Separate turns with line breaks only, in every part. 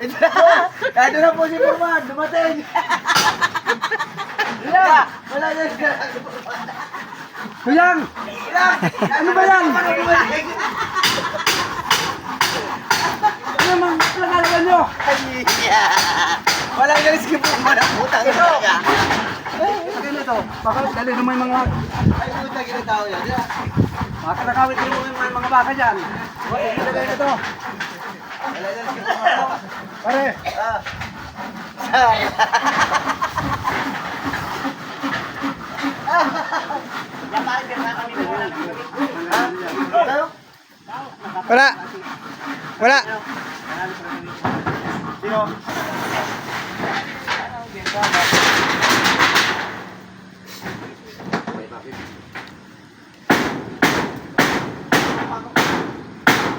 Ito na po si Purman, dumating. Wala na siya.
Kuyang! Ano ba yan? Ano naman pinagalaban nyo?
Wala na si Purman ang putang ito.
Lagay na ito. Baka dali naman yung mga...
Ay, putang ito tao yan.
Mga kanakawit din mo yung mga baka dyan. Lagay na ito.
Wala na si Purman.
Pare!
Wala. Wala.
Sino?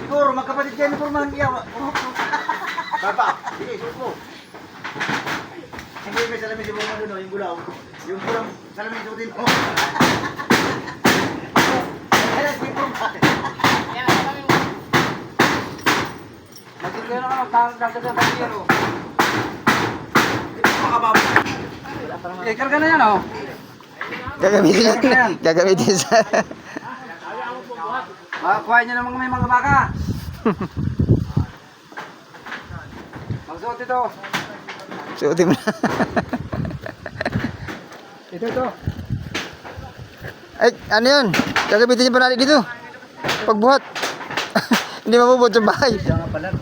Siguro magkapatid kayo ni Purman. Papa, sige, suot mo. Hindi may salamin si Purman doon, yung gulaw. Yung gulaw, salamin suotin mo. Ayan, si Purman.
Magiging kayo na magkakagat ng kagiro.
Ito makababa.
Karga na yan oh.
Gagamitin. Gagamitin sa...
Kuhain nyo naman may mga baka. Magsuot ito.
Suotin mo na.
Ito.
Ay, ano yun? Gagamitin niyo pa natin dito. Pagbuhat. Hindi mabubuhat sa bahay.
Diyan nga pala.